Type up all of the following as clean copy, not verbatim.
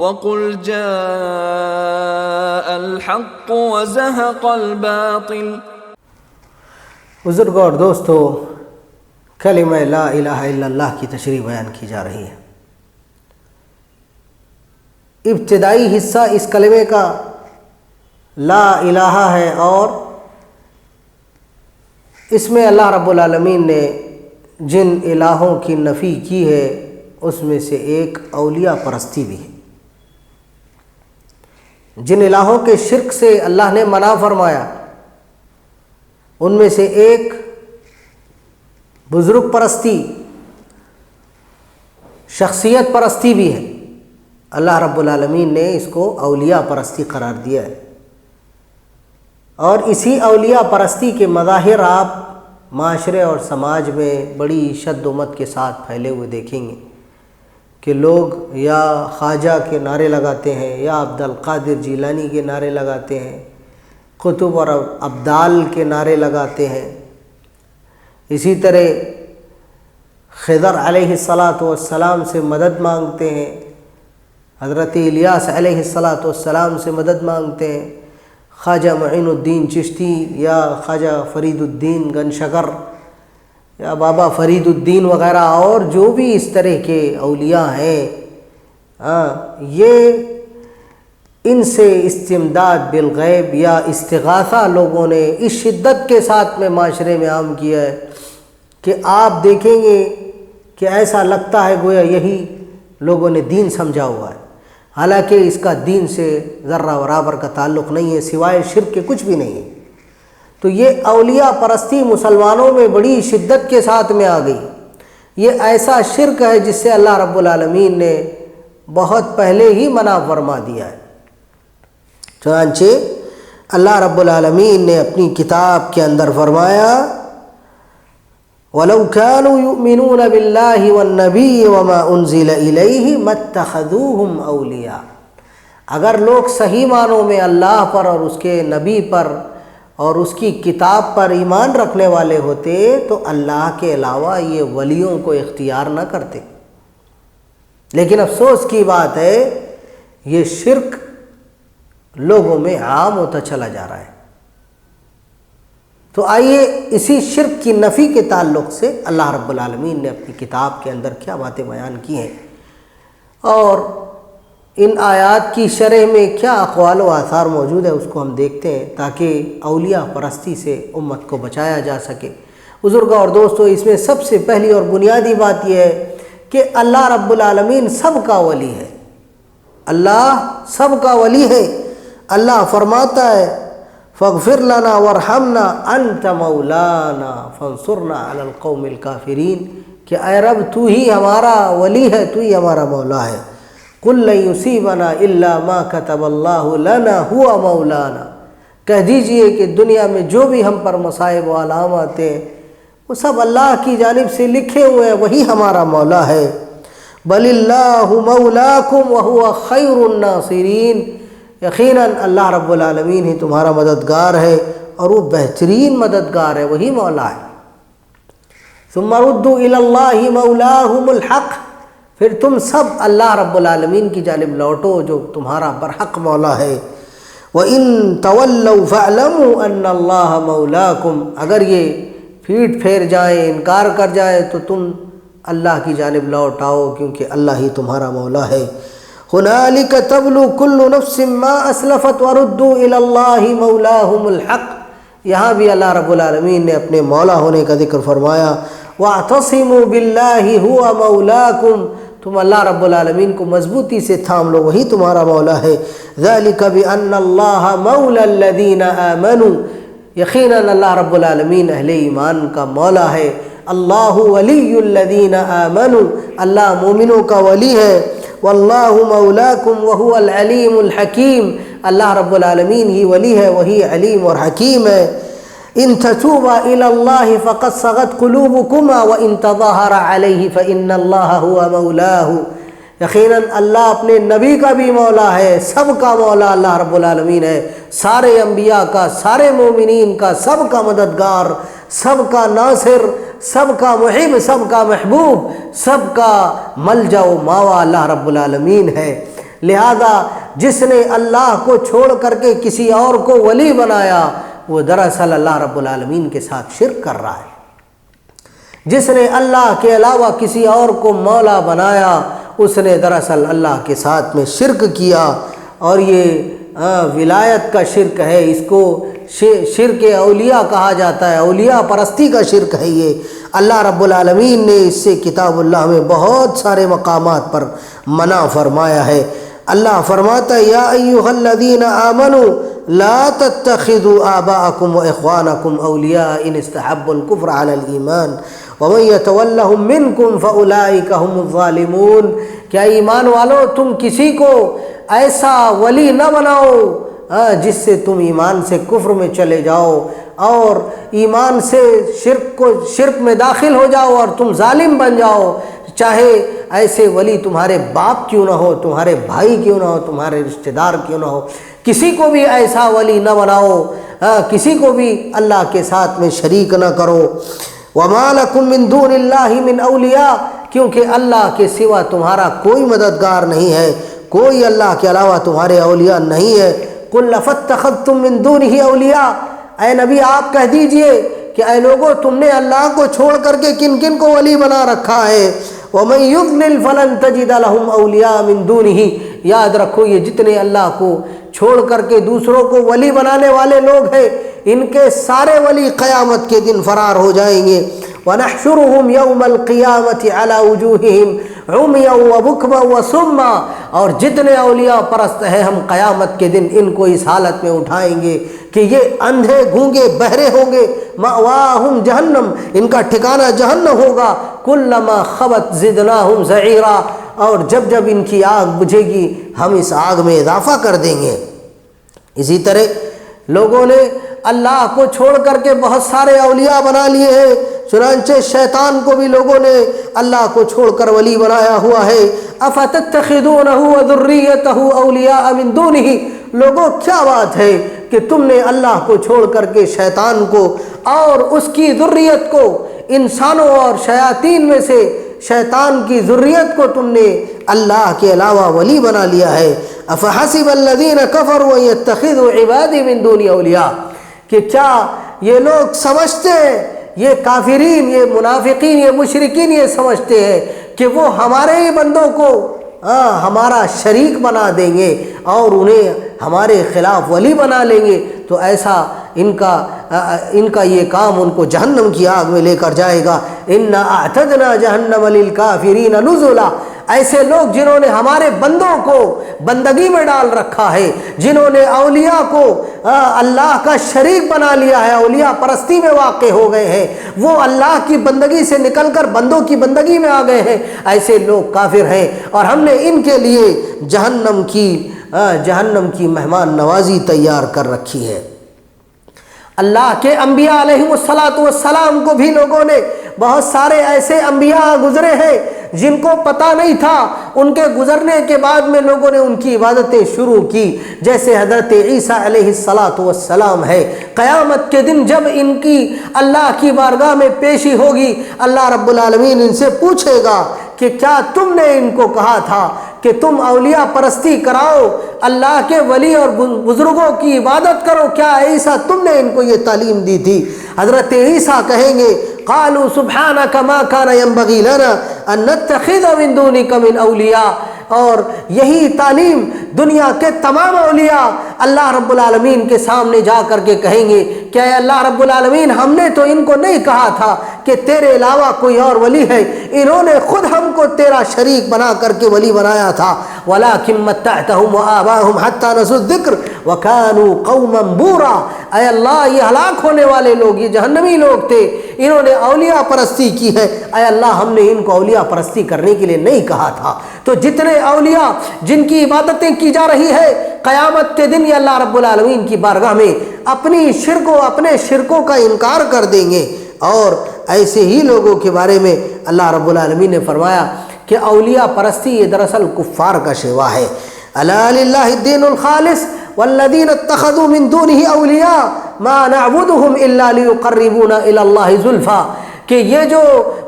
وَقُلْ جَاءَ الْحَقُّ وَزَهَقَ الْبَاطِلُ۔ بزرگوں اور دوستو، کلمہ لا الہ الا اللہ کی تشریح بیان کی جا رہی ہے۔ ابتدائی حصہ اس کلمے کا لا الہ ہے، اور اس میں اللہ رب العالمین نے جن الہوں کی نفی کی ہے اس میں سے ایک اولیاء پرستی بھی ہے۔ جن الہوں کے شرک سے اللہ نے منع فرمایا ان میں سے ایک بزرگ پرستی، شخصیت پرستی بھی ہے۔ اللہ رب العالمین نے اس کو اولیاء پرستی قرار دیا ہے، اور اسی اولیاء پرستی کے مظاہر آپ معاشرے اور سماج میں بڑی شد و مت کے ساتھ پھیلے ہوئے دیکھیں گے کہ لوگ یا خواجہ کے نعرے لگاتے ہیں، یا عبد القادر جیلانی کے نعرے لگاتے ہیں، قطب اور ابدال کے نعرے لگاتے ہیں۔ اسی طرح خضر علیہ السلام سے مدد مانگتے ہیں، حضرت الیاس علیہ السلام سے مدد مانگتے ہیں، خواجہ معین الدین چشتی یا خواجہ فرید الدین گن شکر یا بابا فرید الدین وغیرہ اور جو بھی اس طرح کے اولیاء ہیں، یہ ان سے استمداد بالغیب یا استغاثہ لوگوں نے اس شدت کے ساتھ میں معاشرے میں عام کیا ہے کہ آپ دیکھیں گے کہ ایسا لگتا ہے گویا یہی لوگوں نے دین سمجھا ہوا ہے، حالانکہ اس کا دین سے ذرہ برابر کا تعلق نہیں ہے، سوائے شرک کے کچھ بھی نہیں ہے۔ تو یہ اولیاء پرستی مسلمانوں میں بڑی شدت کے ساتھ میں آ گئی۔ یہ ایسا شرک ہے جس سے اللہ رب العالمین نے بہت پہلے ہی منع فرما دیا ہے۔ چنانچہ اللہ رب العالمین نے اپنی کتاب کے اندر فرمایا وَلَوْ كَانُوا يُؤْمِنُونَ بِاللَّهِ وَالنَّبِيِّ وَمَا أُنزِلَ إِلَيْهِ مَا اتَّخَذُوهُمْ أَوْلِيَاءَ، اگر لوگ صحیح معنوں میں اللہ پر اور اس کے نبی پر اور اس کی کتاب پر ایمان رکھنے والے ہوتے تو اللہ کے علاوہ یہ ولیوں کو اختیار نہ کرتے۔ لیکن افسوس کی بات ہے یہ شرک لوگوں میں عام ہوتا چلا جا رہا ہے۔ تو آئیے اسی شرک کی نفی کے تعلق سے اللہ رب العالمین نے اپنی کتاب کے اندر کیا باتیں بیان کی ہیں، اور ان آیات کی شرح میں کیا اقوال و آثار موجود ہے اس کو ہم دیکھتے ہیں، تاکہ اولیاء پرستی سے امت کو بچایا جا سکے۔ بزرگوں اور دوستو، اس میں سب سے پہلی اور بنیادی بات یہ ہے کہ اللہ رب العالمین سب کا ولی ہے۔ اللہ سب کا ولی ہے۔ اللہ فرماتا ہے فاغفر لنا وارحمنا انت مولانا فانصرنا علی القوم الکافرین، کہ اے رب تو ہی ہمارا ولی ہے، تو ہی ہمارا مولا ہے۔ قل لن یصیبنا الا ما کتب اللہ لنا هو مولانا، کہہ دیجئے کہ دنیا میں جو بھی ہم پر مصائب و علامات ہیں وہ سب اللہ کی جانب سے لکھے ہوئے ہیں، وہی ہمارا مولا ہے۔ بل اللہ مولاکم وہو خیر الناصرین، یقیناً اللہ رب العالمین ہی تمہارا مددگار ہے اور وہ بہترین مددگار ہے، وہی مولا ہے۔ ثم ردوا الی اللہ مولاہم الحق، پھر تم سب اللہ رب العالمین کی جانب لوٹو جو تمہارا برحق مولا ہے۔ وَإِن تَوَلَّوْا فَاعْلَمُوا أَنَّ اللَّهَ مَوْلَاكُمْ، اگر یہ پھیٹ پھیر جائیں، انکار کر جائیں تو تم اللہ کی جانب لوٹ آؤ، کیونکہ اللہ ہی تمہارا مولا ہے۔ هُنَالِكَ تَبْلُو كُلُّ نَفْسٍ مَا أَسْلَفَتْ وَرُدُّوا إِلَى اللَّهِ مَوْلَاهُمُ الْحَقِّ، یہاں بھی اللہ رب العالمین نے اپنے مولا ہونے کا ذکر فرمایا۔ وَاعْتَصِمُوا بِاللَّهِ هُوَ مَوْلَاكُمْ، تم اللہ رب العالمین کو مضبوطی سے تھام لو، وہی تمہارا مولا ہے۔ ذَلِكَ بِأَنَّ اللَّهَ مَوْلَى الَّذِينَ آمَنُوا، یقیناً اللہ رب العالمین اہل ایمان کا مولا ہے۔ اللہ ولی الذین آمنوا، اللہ مومنوں کا ولی ہے۔ واللہ مولاکم وہو العلیم الحکیم، اللہ رب العالمین ہی ولی ہے، وہی علیم اور حکیم ہے۔ ان تتوبا الی اللہ فقد صغت قلوبکما وان تظاہر علیہ فان اللہ هو مولاه، یقیناً اللہ اپنے نبی کا بھی مولا ہے، سب کا مولا اللہ رب العالمین ہے، سارے انبیاء کا، سارے مومنین کا، سب کا مددگار، سب کا ناصر، سب کا محب، سب کا محبوب، سب کا ملجا و ماوا اللہ رب العالمین ہے۔ لہذا جس نے اللہ کو چھوڑ کر کے کسی اور کو ولی بنایا وہ دراصل اللہ رب العالمین کے ساتھ شرک کر رہا ہے۔ جس نے اللہ کے علاوہ کسی اور کو مولا بنایا اس نے دراصل اللہ کے ساتھ میں شرک کیا، اور یہ ولایت کا شرک ہے، اس کو شرک اولیاء کہا جاتا ہے، اولیاء پرستی کا شرک ہے۔ یہ اللہ رب العالمین نے اس سے کتاب اللہ میں بہت سارے مقامات پر منع فرمایا ہے۔ اللہ فرماتا ہے یا ایھا الذین آمنوا لا تتخذوا آباءکم واخوانکم اولیاء ان استحبوا الکفر علی الایمان ومن یتولہم منکم فاولئک هم الظالمون۔ کیا ایمان والو تم کسی کو ایسا ولی نہ بناؤ جس سے تم ایمان سے کفر میں چلے جاؤ اور ایمان سے شرک میں داخل ہو جاؤ اور تم ظالم بن جاؤ، چاہے ایسے ولی تمہارے باپ کیوں نہ ہو، تمہارے بھائی کیوں نہ ہو، تمہارے رشتہ دار کیوں نہ ہو، کسی کو بھی ایسا ولی نہ بناؤ، کسی کو بھی اللہ کے ساتھ میں شریک نہ کرو۔ وَمَا لَكُم مِّن دُونِ اللَّهِ مِنْ أَوْلِيَاءَ، کیونکہ اللہ کے سوا تمہارا کوئی مددگار نہیں ہے، کوئی اللہ کے علاوہ تمہارے اولیاء نہیں ہے۔ قُلْ أَفَاتَّخَذْتُم مِّن دُونِهِ أَوْلِيَاءَ، اے نبی آپ کہہ دیجئے کہ اے لوگو تم نے اللہ کو چھوڑ کر کے کن کن کو ولی بنا رکھا ہے۔ وَمَن يُضْلِلْ فَلَن تَجِدَ لَهُمْ أَوْلِيَاءَ مِن دُونِهِ، یاد رکھو یہ جتنے اللہ کو چھوڑ کر کے دوسروں کو ولی بنانے والے لوگ ہیں ان کے سارے ولی قیامت کے دن فرار ہو جائیں گے۔ وَنَحْشُرُهُمْ يَوْمَ الْقِيَامَةِ عَلَى وُجُوهِهِمْ عُمْيًا وَبُكْمًا وَصُمًّا، اور جتنے اولیاء پرست ہیں ہم قیامت کے دن ان کو اس حالت میں اٹھائیں گے کہ یہ اندھے گونگے بہرے ہوں گے۔ مَأْوَاهُمْ جَهَنَّمْ، ان کا ٹھکانہ جہنم ہوگا۔ كُلَّمَا خَبَتْ زِدْنَاهُمْ سَعِيرًا، اور جب جب ان کی آگ بجھے گی ہم اس آگ میں اضافہ کر دیں گے۔ اسی طرح لوگوں نے اللہ کو چھوڑ کر کے بہت سارے اولیاء بنا لیے ہیں، چنانچہ شیطان کو بھی لوگوں نے اللہ کو چھوڑ کر ولی بنایا ہوا ہے۔ افتتخذونه وذريته اولیاء من دونه، لوگوں کیا بات ہے کہ تم نے اللہ کو چھوڑ کر کے شیطان کو اور اس کی ذریت کو، انسانوں اور شیاطین میں سے شیطان کی ذریت کو تم نے اللہ کے علاوہ ولی بنا لیا ہے۔ افحسب الذین کفروا ان یتخذوا عبادی من دونی اولیاء، کہ کیا یہ لوگ سمجھتے ہیں، یہ کافرین، یہ منافقین، یہ مشرکین یہ سمجھتے ہیں کہ وہ ہمارے ہی بندوں کو ہمارا شریک بنا دیں گے اور انہیں ہمارے خلاف ولی بنا لیں گے، تو ایسا ان کا یہ کام ان کو جہنم کی آگ میں لے کر جائے گا۔ انا اعتدنا جہنم للکافرین نزلا، ایسے لوگ جنہوں نے ہمارے بندوں کو بندگی میں ڈال رکھا ہے، جنہوں نے اولیاء کو اللہ کا شریک بنا لیا ہے، اولیاء پرستی میں واقع ہو گئے ہیں، وہ اللہ کی بندگی سے نکل کر بندوں کی بندگی میں آ گئے ہیں، ایسے لوگ کافر ہیں، اور ہم نے ان کے لیے جہنم کی مہمان نوازی تیار کر رکھی ہے۔ اللہ کے انبیاء علیہم السلام کو بھی لوگوں نے، بہت سارے ایسے انبیاء گزرے ہیں جن کو پتہ نہیں تھا، ان کے گزرنے کے بعد میں لوگوں نے ان کی عبادتیں شروع کی، جیسے حضرت عیسیٰ علیہ السلام ہے۔ قیامت کے دن جب ان کی اللہ کی بارگاہ میں پیشی ہوگی، اللہ رب العالمین ان سے پوچھے گا کہ کیا تم نے ان کو کہا تھا کہ تم اولیاء پرستی کراؤ، اللہ کے ولی اور بزرگوں کی عبادت کرو، کیا عیسیٰ تم نے ان کو یہ تعلیم دی تھی؟ حضرت عیسیٰ کہیں گے قالوا سبحانک ما کان ینبغی لنا ان نتخذ من دونک من اولیاء، اور یہی تعلیم دنیا کے تمام اولیاء اللہ رب العالمین کے سامنے جا کر کے کہیں گے کہ اے اللہ رب العالمین، ہم نے تو ان کو نہیں کہا تھا کہ تیرے علاوہ کوئی اور ولی ہے، انہوں نے خود ہم کو تیرا شریک بنا کر کے ولی بنایا تھا۔ وَلَٰكِن مَتَّعْتَهُمْ وَآبَاءَهُمْ حَتَّىٰ نَسُوا الذِّكْرَ وَكَانُوا قَوْمًا بُورًا، اے اللہ یہ ہلاک ہونے والے لوگ، یہ جہنمی لوگ تھے، انہوں نے اولیاء پرستی کی ہے، اے اللہ ہم نے ان کو اولیاء پرستی کرنے کے لیے نہیں کہا تھا۔ تو جتنے اولیاء جن کی عبادتیں کی جا رہی ہے، قیامت کے دن یہ اللہ رب العالمین کی بارگاہ میں اپنے شرکوں کا انکار کر دیں گے، اور ایسے ہی لوگوں کے بارے میں اللہ رب العالمین نے فرمایا کہ اولیاء پرستی یہ دراصل کفار کا شیوا ہے۔ الا للہ الدین الخالص والذین اتخذوا من دونہ اولیاء ما نعبدهم الا لیقربونا الی اللہ زلفا، کہ یہ جو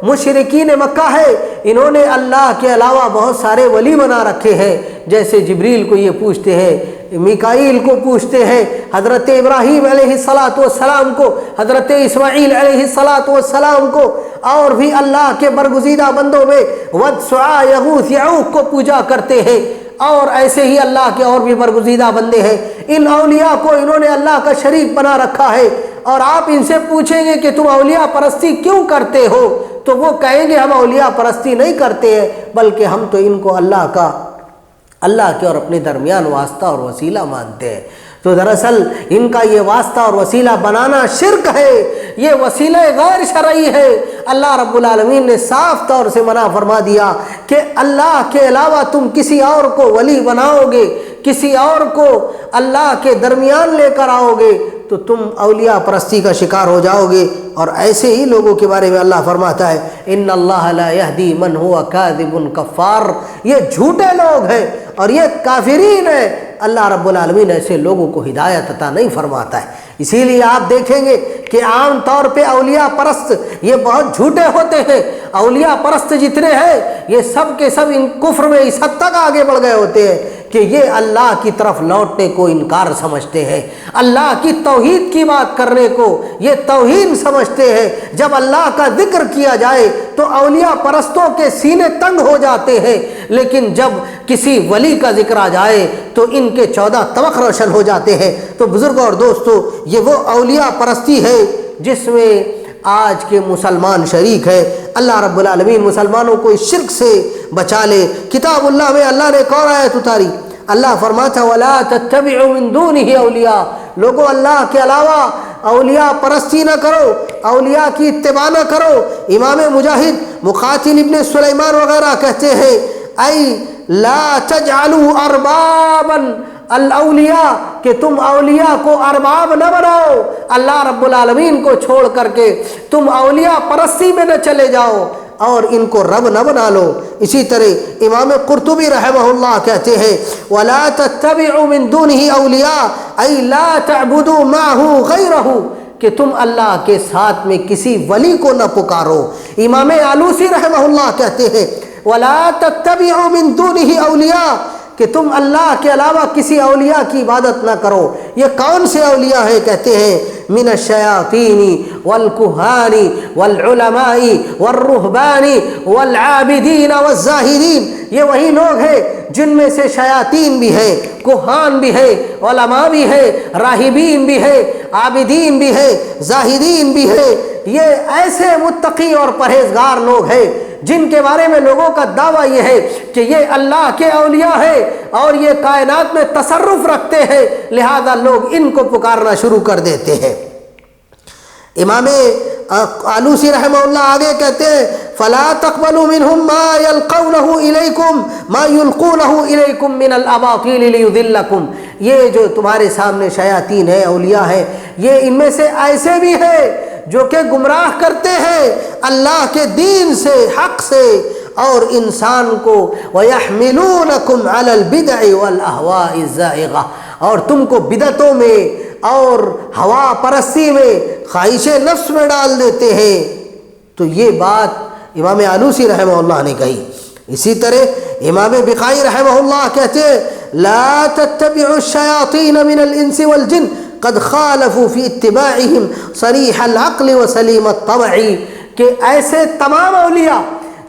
مشرکین مکہ ہے انہوں نے اللہ کے علاوہ بہت سارے ولی بنا رکھے ہیں، جیسے جبریل کو یہ پوچھتے ہیں، میکائیل کو پوچھتے ہیں، حضرت ابراہیم علیہ السلام کو، حضرت اسماعیل علیہ السلام کو، اور بھی اللہ کے برگزیدہ بندوں میں ود، سواع، یغوث، یعوق کو پوجا کرتے ہیں، اور ایسے ہی اللہ کے اور بھی برگزیدہ بندے ہیں۔ ان اولیاء کو انہوں نے اللہ کا شریک بنا رکھا ہے، اور آپ ان سے پوچھیں گے کہ تم اولیاء پرستی کیوں کرتے ہو، تو وہ کہیں گے ہم اولیاء پرستی نہیں کرتے ہیں، بلکہ ہم تو ان کو اللہ کے اور اپنے درمیان واسطہ اور وسیلہ مانتے ہیں۔ تو دراصل ان کا یہ واسطہ اور وسیلہ بنانا شرک ہے، یہ وسیلہ غیر شرعی ہے۔ اللہ رب العالمین نے صاف طور سے منع فرما دیا کہ اللہ کے علاوہ تم کسی اور کو ولی بناؤ گے، کسی اور کو اللہ کے درمیان لے کر آؤ گے تو تم اولیاء پرستی کا شکار ہو جاؤ گے۔ اور ایسے ہی لوگوں کے بارے میں اللہ فرماتا ہے ان اللہ لا یہدی من هو کاذب کفار، یہ جھوٹے لوگ ہیں اور یہ کافرین ہیں۔ اللہ رب العالمین ایسے لوگوں کو ہدایت عطا نہیں فرماتا ہے۔ اسی لیے آپ دیکھیں گے کہ عام طور پہ اولیاء پرست یہ بہت جھوٹے ہوتے ہیں۔ اولیاء پرست جتنے ہیں یہ سب کے سب ان کفر میں اس حد تک آگے بڑھ گئے ہوتے ہیں کہ یہ اللہ کی طرف لوٹنے کو انکار سمجھتے ہیں، اللہ کی توحید کی بات کرنے کو یہ توہین سمجھتے ہیں۔ جب اللہ کا ذکر کیا جائے تو اولیاء پرستوں کے سینے تنگ ہو جاتے ہیں، لیکن جب کسی ولی کا ذکر آ جائے تو ان کے 14 طبق روشن ہو جاتے ہیں۔ تو بزرگوں اور دوستو، یہ وہ اولیاء پرستی ہے جس میں آج کے مسلمان شریک ہے۔ اللہ رب العالمین مسلمانوں کو اس شرک سے بچا لے۔ کتاب اللہ میں اللہ نے ایک اور آیت اتاری، اللہ فرماتا وَلَا تَتَّبِعُوا مِن دُونِهِ اولیاء، لوگوں اللہ کے علاوہ اولیاء پرستی نہ کرو، اولیاء کی اتباع نہ کرو۔ امام مجاہد، مقاتل ابن سلیمان وغیرہ کہتے ہیں اَيْ لَا تَجْعَلُوا أَرْبَابًا الاولیاء، کہ تم اولیاء کو ارباب نہ بناؤ، اللہ رب العالمین کو چھوڑ کر کے تم اولیاء پرستی میں نہ چلے جاؤ اور ان کو رب نہ بنا لو۔ اسی طرح امام قرطبی رحمہ اللہ کہتے ہیں وَلَا تَتَّبِعُوا مِن دُونِهِ أَوْلِيَاءَ أَيْ لَا تَعْبُدُوا مَعَهُ غَيْرَهُ، کہ تم اللہ کے ساتھ میں کسی ولی کو نہ پکارو۔ امام آلوسی رحمہ اللہ کہتے ہیں وَلَا تَتَّبِعُوا مِن دُونِهِ أَوْلِيَاءَ، کہ تم اللہ کے علاوہ کسی اولیاء کی عبادت نہ کرو۔ یہ کون سے اولیاء ہیں؟ کہتے ہیں من الشیاطین والکہان والعلماء والرہبان والعابدین والزاہدین، یہ وہی لوگ ہیں جن میں سے شیاطین بھی ہیں، کہان بھی ہیں، علماء بھی ہیں، راہبین بھی ہیں، عابدین بھی ہیں، زاہدین بھی ہیں۔ یہ ایسے متقی اور پرہیزگار لوگ ہیں جن کے بارے میں لوگوں کا دعویٰ یہ ہے کہ یہ اللہ کے اولیاء ہیں اور یہ کائنات میں تصرف رکھتے ہیں، لہذا لوگ ان کو پکارنا شروع کر دیتے ہیں۔ امام آلوسی رحمہ اللہ آگے کہتے ہیں فَلَا تَقْبَلُوا مِنْهُمْ مَا يَلْقَوْنَهُ إِلَيْكُمْ مَا يُلْقُونَهُ إِلَيْكُمْ مِنَ الْأَبَاطِيلِ لِيُضِلَّكُمْ، یہ جو تمہارے سامنے شیاطین ہیں، اولیاء ہیں، یہ ان میں سے ایسے بھی ہیں جو کہ گمراہ کرتے ہیں اللہ کے دین سے، حق سے، اور انسان کو وَيَحْمِلُونَكُمْ عَلَى الْبِدْعِ وَالْأَهْوَاءِ الزَّائِغَةِ، اور تم کو بدعتوں میں اور ہوا پرستی میں، خواہش نفس میں ڈال دیتے ہیں۔ تو یہ بات امام آلوسی رحمہ اللہ نے کہی۔ اسی طرح امام بقائی رحمہ اللہ کہتے ہیں لا تتبعوا الشیاطین من الانس والجن قد خالفوا فی اتباعہم صریح العقل وسلیم الطبع، کہ ایسے تمام اولیاء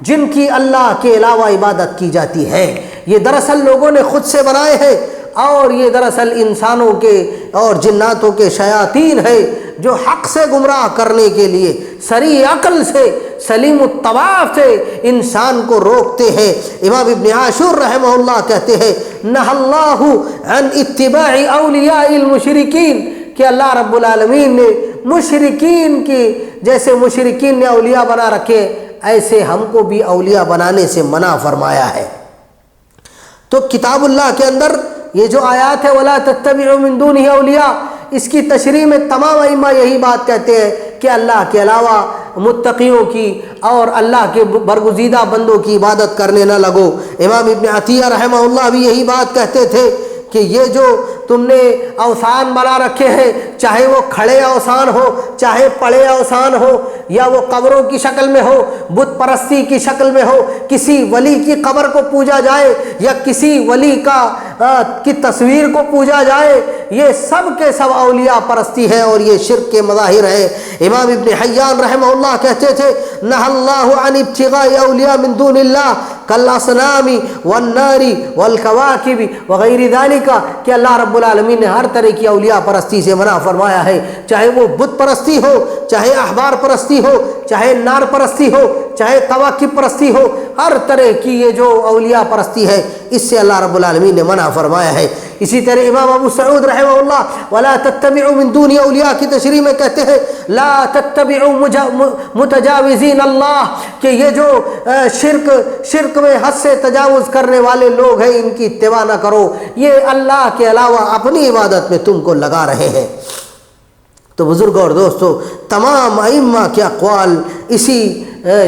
جن کی اللہ کے علاوہ عبادت کی جاتی ہے یہ دراصل لوگوں نے خود سے بنائے ہیں، اور یہ دراصل انسانوں کے اور جناتوں کے شیاطین ہیں جو حق سے گمراہ کرنے کے لیے صریح عقل سے، سلیم الطبع سے انسان کو روکتے ہیں۔ امام ابن عاشور رحمہ اللہ کہتے ہیں نہى اللہ عن اتباع اولیاء المشرکین، کہ اللہ رب العالمین نے مشرکین کی، جیسے مشرکین نے اولیاء بنا رکھے ایسے ہم کو بھی اولیاء بنانے سے منع فرمایا ہے۔ تو کتاب اللہ کے اندر یہ جو آیات ہے وَلَا تَتَّبِعُوا مِن دُونِهِ اولیاء، اس کی تشریح میں تمام ائمہ یہی بات کہتے ہیں کہ اللہ کے علاوہ متقیوں کی اور اللہ کے برگزیدہ بندوں کی عبادت کرنے نہ لگو۔ امام ابن عطیہ رحمہ اللہ بھی یہی بات کہتے تھے کہ یہ جو تم نے اوثان بنا رکھے ہیں، چاہے وہ کھڑے اوثان ہو، چاہے پڑے اوثان ہو، یا وہ قبروں کی شکل میں ہو، بت پرستی کی شکل میں ہو، کسی ولی کی قبر کو پوجا جائے یا کسی ولی کی تصویر کو پوجا جائے، یہ سب کے سب اولیاء پرستی ہے اور یہ شرک کے مظاہر ہے۔ امام ابن حیان رحمہ اللہ کہتے تھے نہى اللہ عن ابتغاء اولیاء من دون اللہ کالاصنام والنار والکواکب وغیر ذالک، کہ اللہ رب العالمین نے ہر طرح کی اولیاء پرستی سے منع فرمایا ہے، چاہے وہ بت پرستی ہو، چاہے احبار پرستی ہو، چاہے نار پرستی ہو، چاہے کواکب پرستی ہو، ہر طرح کی یہ جو اولیاء پرستی ہے اس سے اللہ رب العالمین نے منع فرمایا ہے۔ اسی طرح امام ابو سعود رحمہ اللہ ولا تتبعوا من دون اولیاء کی تشریح میں کہتے ہیں لا تتبعوا متجاوزین اللہ، کہ یہ جو شرک میں حد سے تجاوز کرنے والے لوگ ہیں ان کی اتباع نہ کرو، یہ اللہ کے علاوہ اپنی عبادت میں تم کو لگا رہے ہیں۔ تو بزرگوں اور دوستو، تمام ائمہ کے اقوال اسی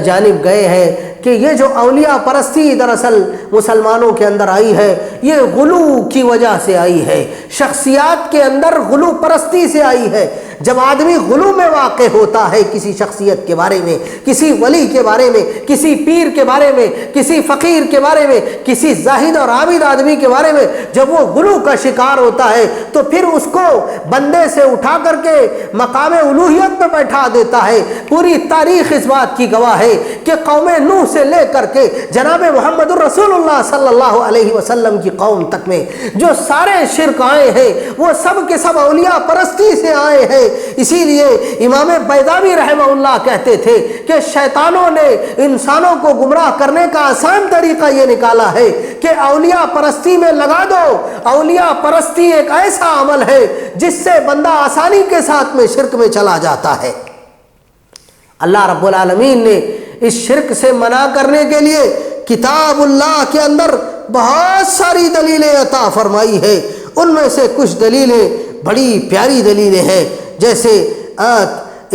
جانب گئے ہیں کہ یہ جو اولیاء پرستی دراصل مسلمانوں کے اندر آئی ہے یہ غلو کی وجہ سے آئی ہے، شخصیات کے اندر غلو پرستی سے آئی ہے۔ جب آدمی غلو میں واقع ہوتا ہے کسی شخصیت کے بارے میں، کسی ولی کے بارے میں، کسی پیر کے بارے میں، کسی فقیر کے بارے میں، کسی زاہد اور عابد آدمی کے بارے میں جب وہ غلو کا شکار ہوتا ہے تو پھر اس کو بندے سے اٹھا کر کے مقام الوہیت میں بیٹھا دیتا ہے۔ پوری تاریخ اس بات کی گواہ ہے کہ قوم نوح سے لے کر کے جناب محمد الرسول اللہ صلی اللہ علیہ وسلم کی قوم تک میں جو سارے شرک آئے ہیں وہ سب کے سب اولیاء پرستی سے آئے ہیں۔ اسی لیے امام بیضاوی رحمہ اللہ کہتے تھے کہ شیطانوں نے انسانوں کو گمراہ کرنے کا آسان طریقہ یہ نکالا ہے کہ اولیاء پرستی میں لگا دو۔ اولیاء پرستی ایک ایسا عمل ہے جس سے بندہ آسانی کے ساتھ میں شرک میں چلا جاتا ہے۔ اللہ رب العالمین نے اس شرک سے منع کرنے کے لیے کتاب اللہ کے اندر بہت ساری دلیلیں عطا فرمائی ہے۔ ان میں سے کچھ دلیلیں بڑی پیاری دلیلیں ہیں، جیسے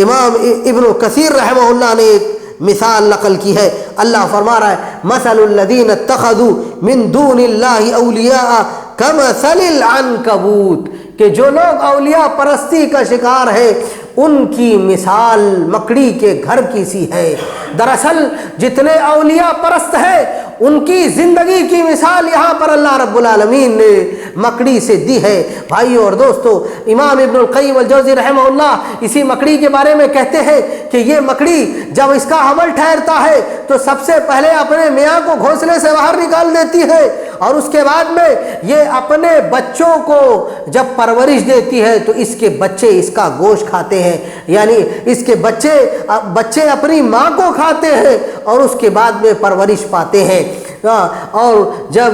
امام ابن کثیر رحمہ اللہ نے ایک مثال نقل کی ہے۔ اللہ فرما رہا ہے مثل الذین اتخذوا من دون اللہ اولیاء کمثل العنکبوت، کہ جو لوگ اولیاء پرستی کا شکار ہے ان کی مثال مکڑی کے گھر کی سی ہے۔ دراصل جتنے اولیاء پرست ہیں ان کی زندگی کی مثال یہاں پر اللہ رب العالمین نے مکڑی سے دی ہے۔ بھائیو اور دوستو، امام ابن القیم الجوزی رحمہ اللہ اسی مکڑی کے بارے میں کہتے ہیں کہ یہ مکڑی جب اس کا حمل ٹھہرتا ہے تو سب سے پہلے اپنے میاں کو گھونسلے سے باہر نکال دیتی ہے، اور اس کے بعد میں یہ اپنے بچوں کو جب پرورش دیتی ہے تو اس کے بچے اس کا گوشت کھاتے ہیں، یعنی اس کے بچے اپنی ماں کو کھاتے ہیں اور اس کے بعد میں پرورش پاتے ہیں، اور جب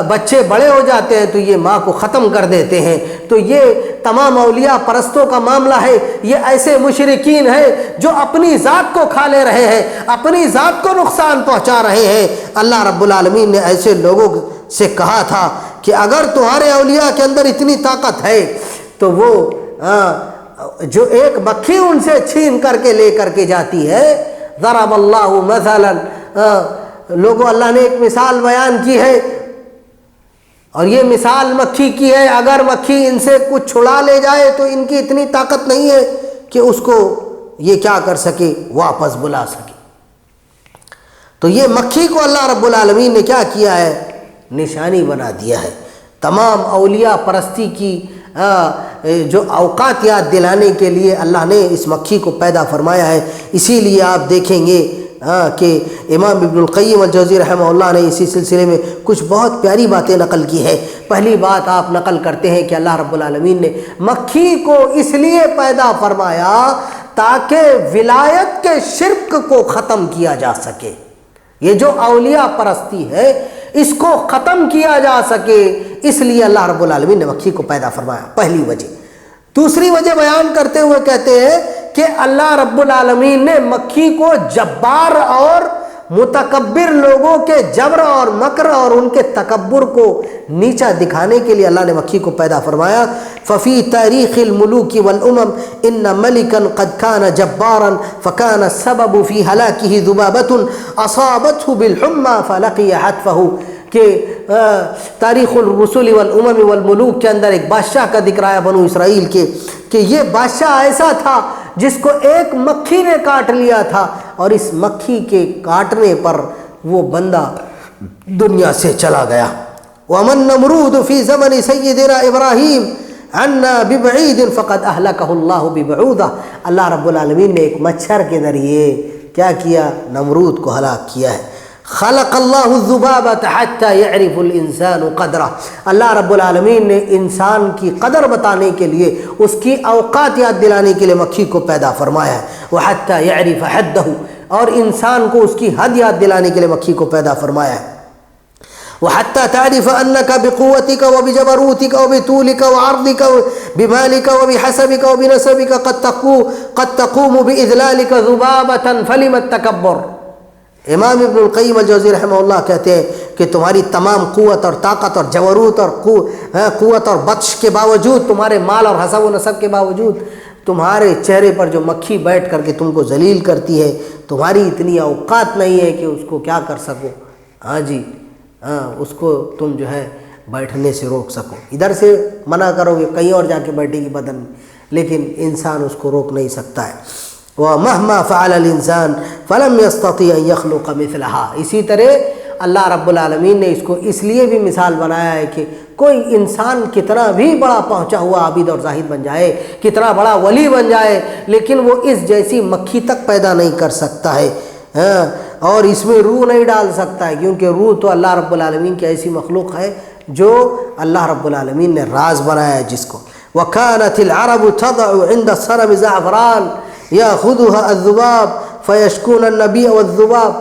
بچے بڑے ہو جاتے ہیں تو یہ ماں کو ختم کر دیتے ہیں۔ تو یہ تمام اولیاء پرستوں کا معاملہ ہے۔ یہ ایسے مشرکین ہیں جو اپنی ذات کو کھا لے رہے ہیں، اپنی ذات کو نقصان پہنچا رہے ہیں۔ اللہ رب العالمین نے ایسے لوگوں سے کہا تھا کہ اگر تمہارے اولیاء کے اندر اتنی طاقت ہے تو وہ جو ایک مکھی ان سے چھین کر کے لے کر کے جاتی ہے، ضرب اللہ مثلا، لوگوں اللہ نے ایک مثال بیان کی ہے اور یہ مثال مکھی کی ہے۔ اگر مکھی ان سے کچھ چھڑا لے جائے تو ان کی اتنی طاقت نہیں ہے کہ اس کو یہ کیا کر سکے، واپس بلا سکے۔ تو یہ مکھی کو اللہ رب العالمین نے کیا کیا ہے، نشانی بنا دیا ہے۔ تمام اولیاء پرستی کی جو اوقات یاد دلانے کے لیے اللہ نے اس مکھی کو پیدا فرمایا ہے۔ اسی لیے آپ دیکھیں گے کہ امام ابن القیم الجوزی رحمہ اللہ نے اسی سلسلے میں کچھ بہت پیاری باتیں نقل کی ہے۔ پہلی بات آپ نقل کرتے ہیں کہ اللہ رب العالمین نے مکھی کو اس لیے پیدا فرمایا تاکہ ولایت کے شرک کو ختم کیا جا سکے۔ یہ جو اولیاء پرستی ہے اس کو ختم کیا جا سکے، اس لیے اللہ رب العالمین نے مکھی کو پیدا فرمایا، پہلی وجہ۔ دوسری وجہ بیان کرتے ہوئے کہتے ہیں کہ اللہ رب العالمین نے مکھی کو جبار اور متکبر لوگوں کے جبر اور مکر اور ان کے تکبر کو نیچا دکھانے کے لیے اللہ نے مکھی کو پیدا فرمایا۔ ففی تاریخ الملوک والامم ان ملکا قد کان جبارا فکان السبب فی ہلاکہ ذبابۃ اصابتہ بالحمى فلقی حتفہ، کہ تاریخ الرسل والامم والملوک کے اندر ایک بادشاہ کا ذکر آیا بنو اسرائیل کے کہ یہ بادشاہ ایسا تھا جس کو ایک مکھی نے کاٹ لیا تھا، اور اس مکھی کے کاٹنے پر وہ بندہ دنیا سے چلا گیا۔ وَمَن نَمْرُودُ فِي زَمَنِ سَيِّدِنَا إِبْرَاهِيمَ عَنَّا بِبَعِيدٍ فَقَدْ أَهْلَكَهُ اللَّهُ بِبَعُودَةٍ، اللہ رب العالمین نے ایک مچھر کے ذریعے کیا کیا؟ نمرود کو ہلاک کیا ہے۔ خلق اللہ الذبابۃ حتی یعرف الانسان قدرہ، اللہ رب العالمین نے انسان کی قدر بتانے کے لیے، اس کی اوقات یاد دلانے کے لیے مکھی کو پیدا فرمایا ہے۔ وحتی یعرف حدہ، اور انسان کو اس کی حد یاد دلانے کے لیے مکھی کو پیدا فرمایا ہے۔ وحتی تعرف انک بقوتک وبجبروتک وبطولک وعرضک وبمالک وبحسبک وبنسبک قد تقوم باذلالک ذبابۃ فلم التکبر۔ امام ابن القیم الجوزی رحمہ اللہ کہتے ہیں کہ تمہاری تمام قوت اور طاقت اور جبروت اور قوت اور بطش کے باوجود، تمہارے مال اور حسب و نسب کے باوجود، تمہارے چہرے پر جو مکھی بیٹھ کر کے تم کو ذلیل کرتی ہے، تمہاری اتنی اوقات نہیں ہے کہ اس کو کیا کر سکو، ہاں جی، اس کو تم جو ہے بیٹھنے سے روک سکو۔ ادھر سے منع کرو گے کہیں اور جا کے بیٹھے گی بدن میں، لیکن انسان اس کو روک نہیں سکتا ہے۔ وَمَهْمَا فَعَلَ الْإِنسَانُ فَلَمْ يَسْتَطِعْ أَنْ يَخْلُقَ مِثْلَهَا، اسی طرح اللہ رب العالمین نے اس کو اس لیے بھی مثال بنایا ہے کہ کوئی انسان کتنا بھی بڑا پہنچا ہوا عابد اور زاہد بن جائے، کتنا بڑا ولی بن جائے، لیکن وہ اس جیسی مکھی تک پیدا نہیں کر سکتا ہے، اور اس میں روح نہیں ڈال سکتا ہے، کیونکہ روح تو اللہ رب العالمین کی ایسی مخلوق ہے جو اللہ رب العالمین نے راز بنایا ہے جس کو۔ وَكَانَتِ الْعَرَبُ تَضَعُ عِنْدَ الصَّنَمِ زَعْفَرَانَ يَأْخُذُهَا الذُّبَابُ فَيَشْكُونَ النَّبِيَّ وَالذُّبَابُ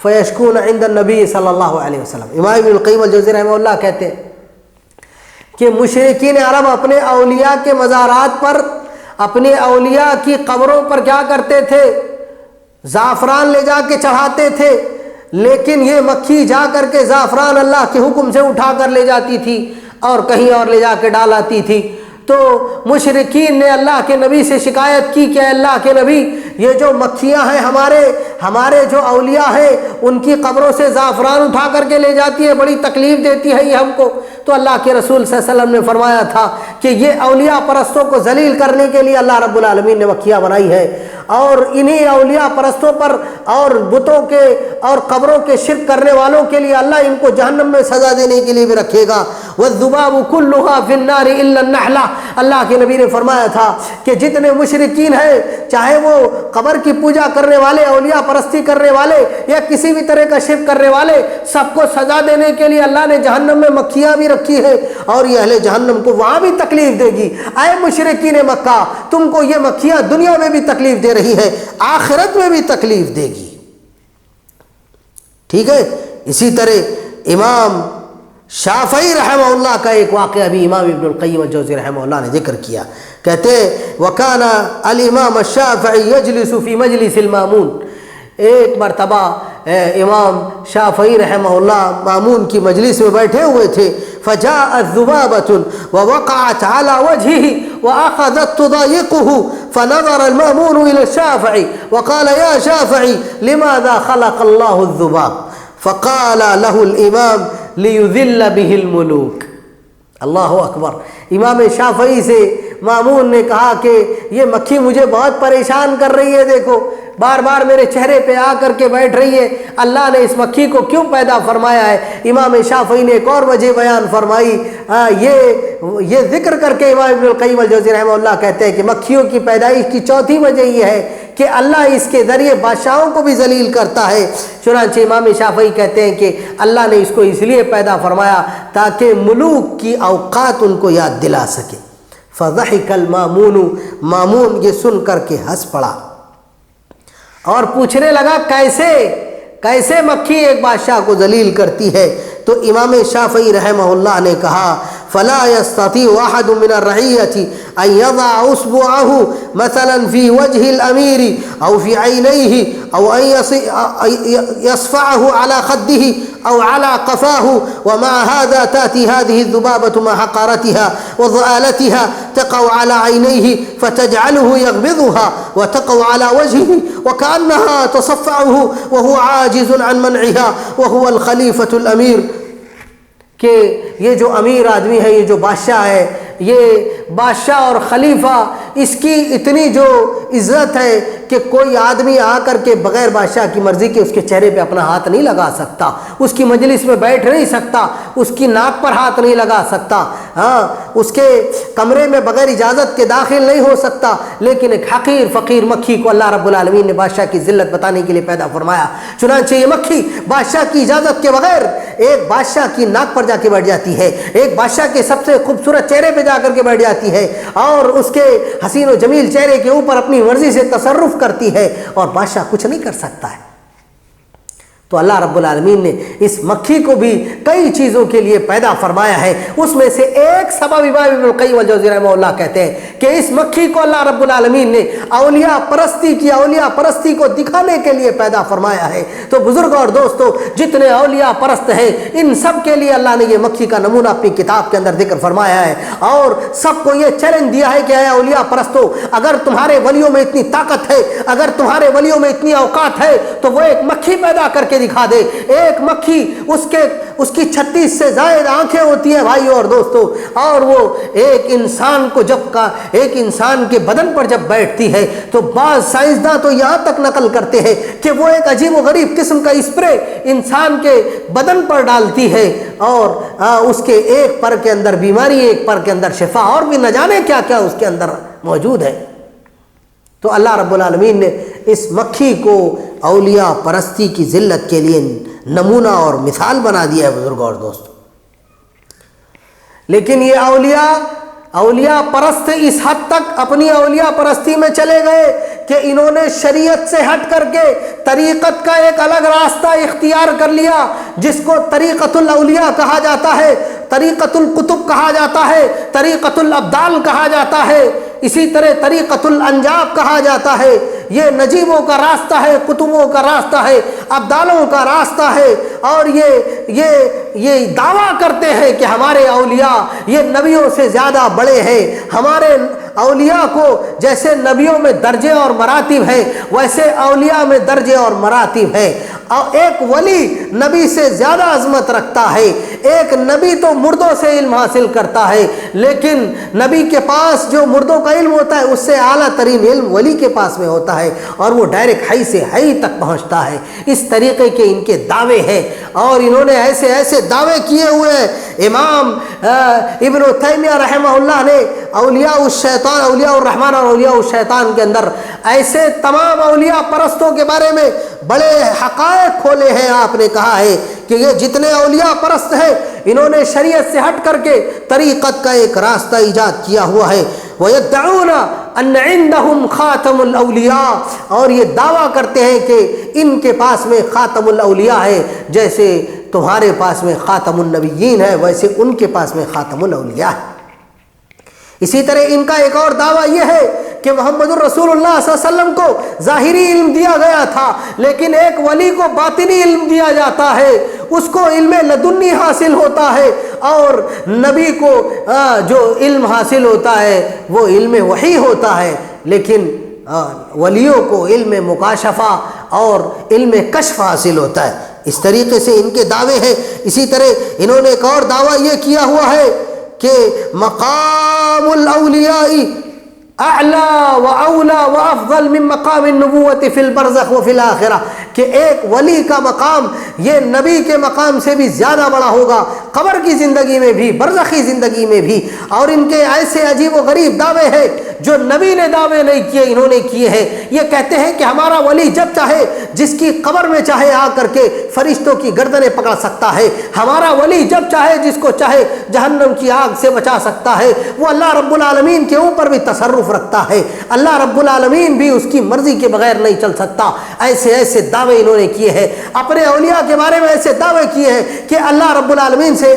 فَيَشْكُونَ عِنْدَ النَّبِيِّ صلی اللہ علیہ وسلم۔ امام ابن القیم الجوزی رحمہ اللہ کہتے ہیں کہ مشرکین عرب اپنے اولیاء کے مزارات پر، اپنے اولیاء کی قبروں پر کیا کرتے تھے؟ زعفران لے جا کے چڑھاتے تھے، لیکن یہ مکھی جا کر کے زعفران اللہ کے حکم سے اٹھا کر لے جاتی تھی اور کہیں اور لے جا کے ڈالاتی تھی۔ تو مشرکین نے اللہ کے نبی سے شکایت کی کہ اللہ کے نبی، یہ جو مکھیاں ہیں ہمارے جو اولیاء ہیں ان کی قبروں سے زعفران اٹھا کر کے لے جاتی ہے، بڑی تکلیف دیتی ہے یہ ہم کو۔ تو اللہ کے رسول صلی اللہ علیہ وسلم نے فرمایا تھا کہ یہ اولیاء پرستوں کو ذلیل کرنے کے لیے اللہ رب العالمین نے مکھیاں بنائی ہے، اور انہی اولیاء پرستوں پر اور بتوں کے اور قبروں کے شرک کرنے والوں کے لیے اللہ ان کو جہنم میں سزا دینے کے لیے بھی رکھے گا۔ والذباب كلها في النار الا النحلہ، اللہ کے نبی نے فرمایا تھا کہ جتنے مشرکین ہیں، چاہے وہ قبر کی پوجا کرنے والے، اولیاء پرستی کرنے والے، یا کسی بھی طرح کا شرک کرنے والے، سب کو سزا دینے کے لیے اللہ نے جہنم میں مکھیاں بھی رکھی ہے، اور یہ اہل جہنم کو وہاں بھی تکلیف دے گی۔ اے مشرکین مکہ، تم کو یہ مکھیاں دنیا میں بھی تکلیف دے رہی ہے، آخرت میں بھی تکلیف دے گی۔ ٹھیک ہے، اسی طرح امام شافعی رحمہ اللہ کا ایک واقعہ بھی امام ابن القیم الجوزی رحمہ اللہ نے ذکر کیا، کہتے ہیں وَكَانَ الْإِمَامُ الشَّافِعِي يَجْلِسُ فِي مَجْلِسِ الْمَامُونِ، ایک مرتبہ امام شافعی رحمہ اللہ مامون کی مجلس میں بیٹھے ہوئے تھے، فَجَاءَتْ ذُبَابَةٌ وَوَقَعَتْ عَلَى وَجْهِهِ وَأَخَذَتْ تُضَايِقُهُ فَنَظَرَ الْمَامُونُ إِلَى الشَّافِعِي وَقَالَ يَا شَافِعِي لِمَاذَا خَلَقَ اللَّهُ الذُّبَابَ فقال له الامام ليذل به الملوك۔ اللہ اکبر۔ امام شافعی سے مامون نے کہا کہ یہ مکھی مجھے بہت پریشان کر رہی ہے، دیکھو بار بار میرے چہرے پہ آ کر کے بیٹھ رہی ہے، اللہ نے اس مکھی کو کیوں پیدا فرمایا ہے؟ امام شافعی نے ایک اور وجہ بیان فرمائی، یہ ذکر کر کے امام ابن القیم الجوزی رحمہ اللہ کہتے ہیں کہ مکھیوں کی پیدائش کی چوتھی وجہ یہ ہے کہ اللہ اس کے ذریعے بادشاہوں کو بھی ذلیل کرتا ہے۔ چنانچہ امام شافعی کہتے ہیں کہ اللہ نے اس کو اس لیے پیدا فرمایا تاکہ ملوک کی اوقات ان کو یاد دلا سکے۔ فضحک المامون، مامون یہ سن کر کے ہنس پڑا اور پوچھنے لگا کیسے مکھی ایک بادشاہ کو ذلیل کرتی ہے؟ تو امام شافعی رحمہ اللہ نے کہا فلا يستطيع احد من الرعية ان يضع اصبعه مثلا في وجه الامير او في عينيه او ان يصفعه على خده او على قفاه، ومع هذا تاتي هذه الذبابة مع حقارتها وضآلتها تقع على عينيه فتجعله يغمضها وتقع على وجهه وكأنها تصفعه وهو عاجز عن منعها وهو الخليفة الأمير کہ یہ جو امیر آدمی ہے، یہ جو بادشاہ ہے، یہ بادشاہ اور خلیفہ، اس کی اتنی جو عزت ہے کہ کوئی آدمی آ کر کے بغیر بادشاہ کی مرضی کے اس کے چہرے پہ اپنا ہاتھ نہیں لگا سکتا، اس کی مجلس میں بیٹھ نہیں سکتا، اس کی ناک پر ہاتھ نہیں لگا سکتا، ہاں اس کے کمرے میں بغیر اجازت کے داخل نہیں ہو سکتا۔ لیکن ایک حقیر فقیر مکھی کو اللہ رب العالمین نے بادشاہ کی ذلت بتانے کے لیے پیدا فرمایا، چنانچہ یہ مکھی بادشاہ کی اجازت کے بغیر ایک بادشاہ کی ناک پر جا کے بیٹھ جاتی ہے، ایک بادشاہ کے سب سے خوبصورت چہرے پہ جا کر کے بیٹھ جاتی ہے اور اس کے حسین و جمیل چہرے کے اوپر اپنی مرضی سے تصرف کرتی ہے، اور بادشاہ کچھ نہیں کر سکتا ہے۔ تو اللہ رب العالمین نے اس مکھی کو بھی کئی چیزوں کے لیے پیدا فرمایا ہے، اس میں سے ایک سبب امام ابن القیم الجوزی رحمہ اللہ کہتے ہیں کہ اس مکھی کو اللہ رب العالمین نے اولیاء پرستی کو دکھانے کے لیے پیدا فرمایا ہے۔ تو بزرگ اور دوستو، جتنے اولیاء پرست ہیں ان سب کے لیے اللہ نے یہ مکھی کا نمونہ اپنی کتاب کے اندر ذکر فرمایا ہے، اور سب کو یہ چیلنج دیا ہے کہ اے اولیاء پرستو، اگر تمہارے ولیوں میں اتنی طاقت ہے، اگر تمہارے ولیوں میں اتنی اوقات ہے تو وہ ایک مکھی پیدا کر کے دکھا دے۔ ایک مکھی، اس کی 36 سے زائد آنکھیں ہوتی ہیں بھائیو اور دوستو، اور وہ ایک انسان کو ایک انسان کے بدن پر جب بیٹھتی ہے تو بعض سائنسداں تو یہاں تک نقل کرتے ہیں کہ وہ ایک عجیب و غریب قسم کا اسپرے انسان کے بدن پر ڈالتی ہے، اور اس کے ایک پر کے اندر بیماری، ایک پر کے اندر شفا، اور بھی نہ جانے کیا کیا اس کے اندر موجود ہے۔ تو اللہ رب العالمین نے اس مکھی کو اولیاء پرستی کی ذلت کے لیے نمونہ اور مثال بنا دیا ہے بزرگوں اور دوستوں۔ لیکن یہ اولیاء پرست اس حد تک اپنی اولیاء پرستی میں چلے گئے کہ انہوں نے شریعت سے ہٹ کر کے طریقت کا ایک الگ راستہ اختیار کر لیا، جس کو طریقت الاولیاء کہا جاتا ہے، طریقت القطب کہا جاتا ہے، طریقت الابدال کہا جاتا ہے، اسی طرح طریقت الانجاب کہا جاتا ہے۔ یہ نجیبوں کا راستہ ہے، قطبوں کا راستہ ہے، ابدالوں کا راستہ ہے، اور یہ دعویٰ کرتے ہیں کہ ہمارے اولیاء یہ نبیوں سے زیادہ بڑے ہیں، ہمارے اولیاء کو جیسے نبیوں میں درجے اور مراتب ہیں ویسے اولیاء میں درجے اور مراتب ہیں۔ اور ایک ولی نبی سے زیادہ عظمت رکھتا ہے، ایک نبی تو مردوں سے علم حاصل کرتا ہے، لیکن نبی کے پاس جو مردوں کا علم ہوتا ہے اس سے اعلیٰ ترین علم ولی کے پاس میں ہوتا ہے، اور وہ ڈائریکٹ حی سے حی تک پہنچتا ہے۔ اس طریقے کے ان کے دعوے ہیں، اور انہوں نے ایسے دعوے کیے ہوئے ہیں۔ امام ابن تیمیہ رحمہ اللہ نے اولیاء الرحمن اور اولیاء الشیطان کے اندر ایسے تمام اولیاء پرستوں کے بارے میں بڑے حقائق کھولے ہیں۔ آپ نے کہا ہے کہ یہ جتنے اولیاء پرست ہیں انہوں نے شریعت سے ہٹ کر کے طریقت کا ایک راستہ ایجاد کیا ہوا ہے۔ وَيَدَّعُونَ أَنَّ عِندَهُمْ خَاتَمُ الْأَوْلِيَاءِ، اور یہ دعویٰ کرتے ہیں کہ ان کے پاس میں خاتم الاولیاء ہے، جیسے تمہارے پاس میں خاتم النبیین ہے ویسے ان کے پاس میں خاتم الاولیاء ہے۔ اسی طرح ان کا ایک اور دعویٰ یہ ہے کہ محمد الرسول اللہ صلی اللہ علیہ وسلم کو ظاہری علم دیا گیا تھا، لیکن ایک ولی کو باطنی علم دیا جاتا ہے، اس کو علم لدنی حاصل ہوتا ہے، اور نبی کو جو علم حاصل ہوتا ہے وہ علم وحی ہوتا ہے، لیکن ولیوں کو علم مکاشفہ اور علم کشف حاصل ہوتا ہے۔ اس طریقے سے ان کے دعوے ہیں۔ اسی طرح انہوں نے ایک اور دعویٰ یہ کیا ہوا ہے کہ مقام الاولیاء اعلیٰ و اولیٰ و افضل من مقام النبوت فی البرزخ و فی الآخرہ، کہ ایک ولی کا مقام یہ نبی کے مقام سے بھی زیادہ بڑا ہوگا، قبر کی زندگی میں بھی، برزخی زندگی میں بھی۔ اور ان کے ایسے عجیب و غریب دعوے ہیں جو نبی نے دعوے نہیں کیے، انہوں نے کیے ہیں۔ یہ کہتے ہیں کہ ہمارا ولی جب چاہے جس کی قبر میں چاہے آ کر کے فرشتوں کی گردنیں پکڑ سکتا ہے، ہمارا ولی جب چاہے جس کو چاہے جہنم کی آگ سے بچا سکتا ہے، وہ اللہ رب العالمین کے اوپر بھی تصرف رکھتا ہے، اللہ رب العالمین بھی اس کی مرضی کے بغیر نہیں چل سکتا۔ ایسے دعوے انہوں نے کیے ہیں۔ اپنے اولیاء کے بارے میں ایسے دعوے کیے ہیں کہ اللہ رب العالمین سے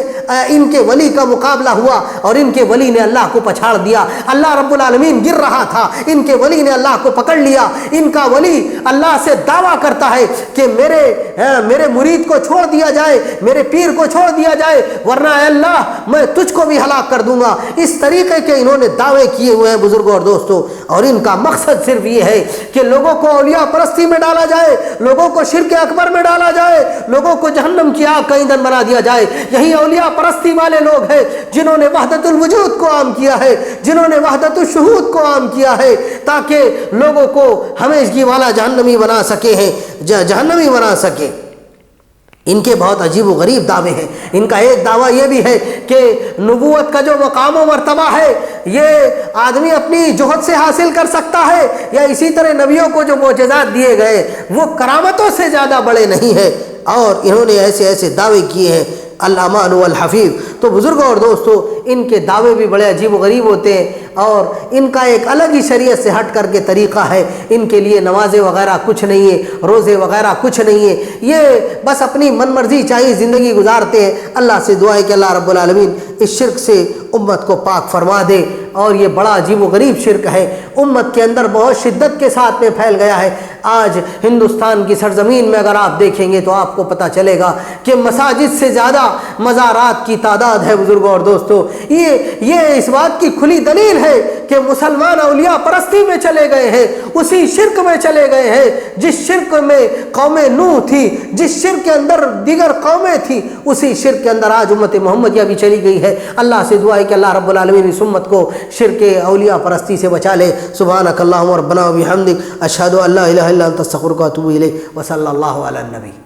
ان کے ولی کا مقابلہ ہوا اور ان کے ولی نے اللہ کو پچھاڑ دیا، اللہ رب العالمین زمین گر رہا تھا، ان کے ولی نے اللہ کو پکڑ لیا۔ ان کا ولی اللہ سے دعویٰ کرتا ہے کہ میرے مرید کو چھوڑ دیا جائے، میرے پیر کو چھوڑ دیا جائے، ورنہ اے اللہ میں تجھ کو بھی ہلاک کر دوں گا۔ اس طریقے کے انہوں نے دعوے کیے ہوئے ہیں بزرگوں اور دوستوں، اور ان کا مقصد صرف یہ ہے کہ لوگوں کو اولیاء پرستی میں ڈالا جائے، لوگوں کو شرک اکبر میں ڈالا جائے، لوگوں کو جہنم کی آگ کا ایندھن بنا دیا جائے۔ یہی اولیاء پرستی والے لوگ ہیں جنہوں نے وحدت الوجود کو عام کیا ہے، جنہوں نے وحدت الشہود کو عام کیا ہے، تاکہ لوگوں کو ہمیشگی والا جہنمی بنا سکے ہیں، جہنمی بنا سکے۔ ان کے بہت عجیب و غریب دعوے ہیں۔ ان کا ایک دعویٰ یہ بھی ہے کہ نبوت کا جو مقام و مرتبہ ہے یہ آدمی اپنی جہد سے حاصل کر سکتا ہے، یا اسی طرح نبیوں کو جو معجزات دیے گئے وہ کرامتوں سے زیادہ بڑے نہیں ہیں، اور انہوں نے ایسے ایسے دعوے کیے ہیں علامہ انور الحفیظ۔ تو بزرگوں اور دوستوں ان کے دعوے بھی بڑے عجیب و غریب ہوتے ہیں، اور ان کا ایک الگ ہی شریعت سے ہٹ کر کے طریقہ ہے۔ ان کے لیے نمازیں وغیرہ کچھ نہیں ہے، روزے وغیرہ کچھ نہیں ہے، یہ بس اپنی من مرضی چاہیے زندگی گزارتے ہیں۔ اللہ سے دعا ہے کہ اللہ رب العالمین اس شرک سے امت کو پاک فرما دے، اور یہ بڑا عجیب و غریب شرک ہے، امت کے اندر بہت شدت کے ساتھ میں پھیل گیا ہے۔ آج ہندوستان کی سرزمین میں اگر آپ دیکھیں گے تو آپ کو پتہ چلے گا کہ مساجد سے زیادہ مزارات کی تعداد ہے بزرگوں اور دوستوں۔ یہ اس بات کی کھلی دلیل ہے کہ مسلمان اولیاء پرستی میں چلے گئے ہیں، اسی شرک میں چلے گئے ہیں جس شرک میں قوم نوح تھی، جس شرک کے اندر دیگر قومیں تھیں، اسی شرک کے اندر آج امت محمدیہ بھی چلی گئی ہے۔ اللہ سے دعا ہے کہ اللہ رب العالمین اس امت کو شرک اولیاء پرستی سے بچا لے۔ سبحانک اللہم ربنا و بحمدک، اشہد ان لا الہ الا انت، استغفرک و اتوب الیک، وصلی اللہ علی النبی۔